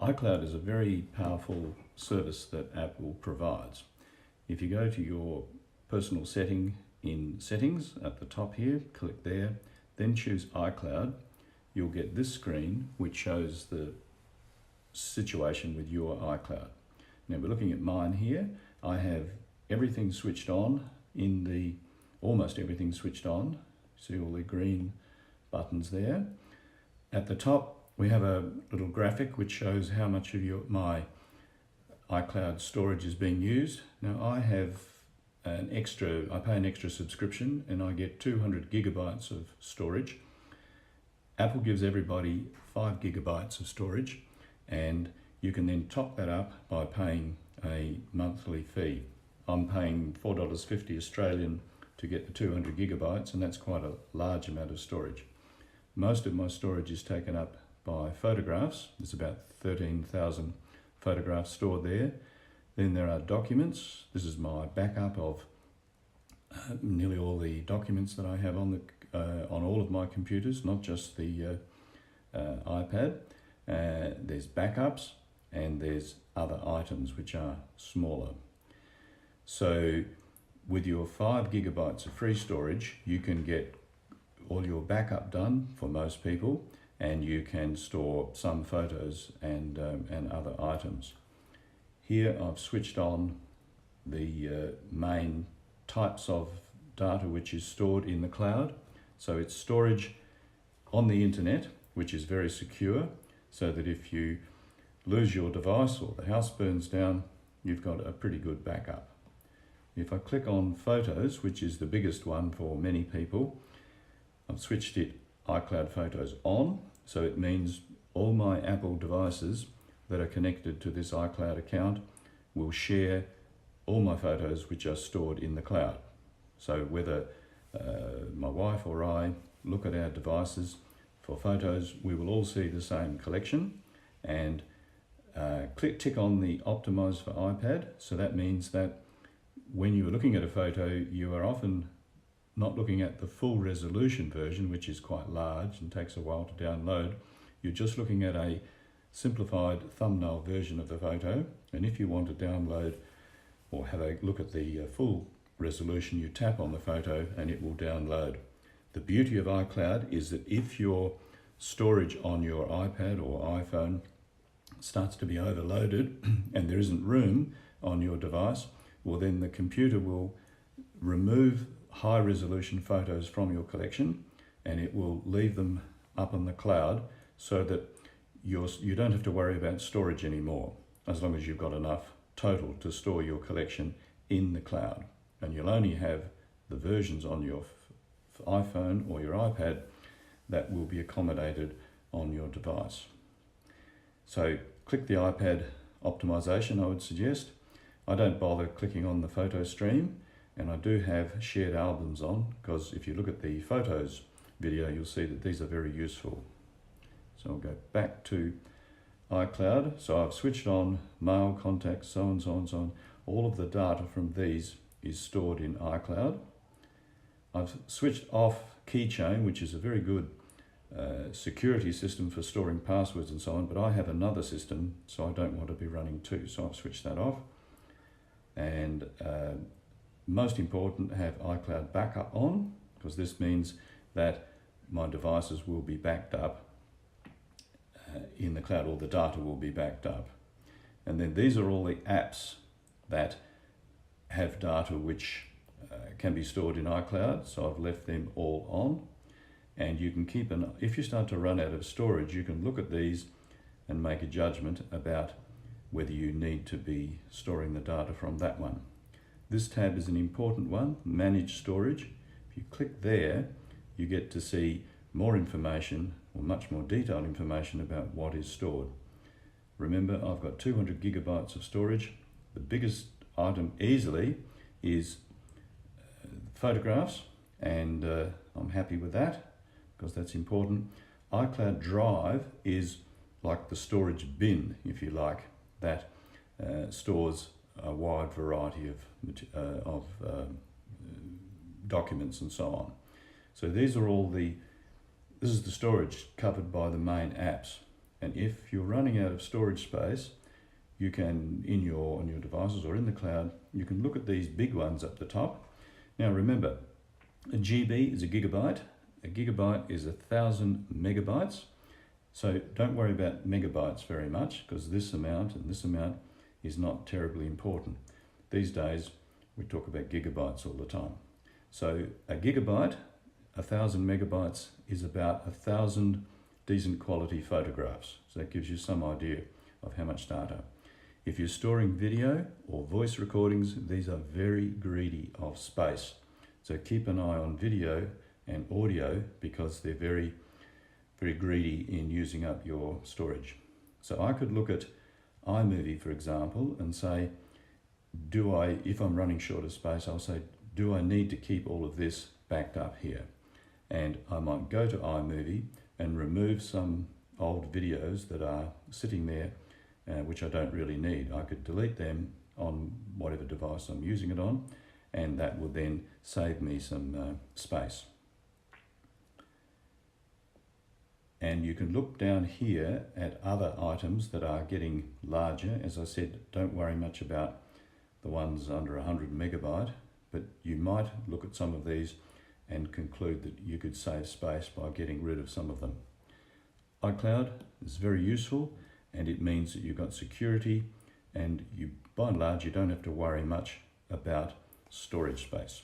iCloud is a very powerful service that Apple provides. If you go to your personal setting in Settings at the top here, click there, then choose iCloud, you'll get this screen which shows the situation with your iCloud. Now we're looking at mine here. I have everything switched on almost everything switched on. See all the green buttons there. At the top we have a little graphic which shows how much of my iCloud storage is being used. Now I pay an extra subscription and I get 200 gigabytes of storage. Apple gives everybody 5 gigabytes of storage, and you can then top that up by paying a monthly fee. I'm paying $4.50 Australian to get the 200 gigabytes, and that's quite a large amount of storage. Most of my storage is taken up by photographs. There's about 13,000 photographs stored there. Then there are documents. This is my backup of nearly all the documents that I have on all of my computers, not just the iPad. There's backups and there's other items which are smaller. So with your 5 gigabytes of free storage, you can get all your backup done for most people, and you can store some photos and other items. Here I've switched on the main types of data which is stored in the cloud. So it's storage on the internet, which is very secure, so that if you lose your device or the house burns down, you've got a pretty good backup. If I click on Photos, which is the biggest one for many people, I've switched it iCloud Photos on, so it means all my Apple devices that are connected to this iCloud account will share all my photos which are stored in the cloud. So whether my wife or I look at our devices for photos, we will all see the same collection, and tick on the Optimize for iPad. So that means that when you are looking at a photo, you are often not looking at the full resolution version, which is quite large and takes a while to download. You're just looking at a simplified thumbnail version of the photo, and if you want to download or have a look at the full resolution, you tap on the photo and it will download. The beauty of iCloud is that if your storage on your iPad or iPhone starts to be overloaded and there isn't room on your device, well then the computer will remove high resolution photos from your collection and it will leave them up on the cloud, so that you don't have to worry about storage anymore, as long as you've got enough total to store your collection in the cloud. And you'll only have the versions on your iPhone or your iPad that will be accommodated on your device. So click the iPad optimization, I would suggest. I don't bother clicking on the photo stream, and I do have shared albums on, because if you look at the photos video, you'll see that these are very useful. So I'll go back to iCloud. So I've switched on mail, contacts, so on, so on, so on. All of the data from these is stored in iCloud. I've switched off Keychain, which is a very good security system for storing passwords and so on, but I have another system, so I don't want to be running two, so I've switched that off. And most important, have iCloud backup on, because this means that my devices will be backed up in the cloud, or the data will be backed up. And then these are all the apps that have data which can be stored in iCloud, so I've left them all on. And you can keep if you start to run out of storage, you can look at these and make a judgment about whether you need to be storing the data from that one. This tab is an important one, Manage Storage. If you click there, you get to see more information, or much more detailed information about what is stored. Remember, I've got 200 gigabytes of storage. The biggest item easily is photographs, and I'm happy with that, because that's important. iCloud Drive is like the storage bin, if you like, that stores a wide variety of documents and so on. So these are all this is the storage covered by the main apps. And if you're running out of storage space, you can, on your devices or in the cloud, you can look at these big ones up the top. Now remember, a GB is a gigabyte. A gigabyte is 1,000 megabytes. So don't worry about megabytes very much, because this amount and this amount is not terribly important. These days, we talk about gigabytes all the time. So a gigabyte, 1,000 megabytes, is about 1,000 decent quality photographs. So that gives you some idea of how much data. If you're storing video or voice recordings, these are very greedy of space. So keep an eye on video and audio, because they're very, very greedy in using up your storage. So I could look at iMovie, for example, and say, if I'm running short of space, I'll say, do I need to keep all of this backed up here? And I might go to iMovie and remove some old videos that are sitting there, which I don't really need. I could delete them on whatever device I'm using it on, and that would then save me some space. And you can look down here at other items that are getting larger. As I said, don't worry much about the ones under 100 megabyte, but you might look at some of these and conclude that you could save space by getting rid of some of them. iCloud is very useful, and it means that you've got security, and by and large, you don't have to worry much about storage space.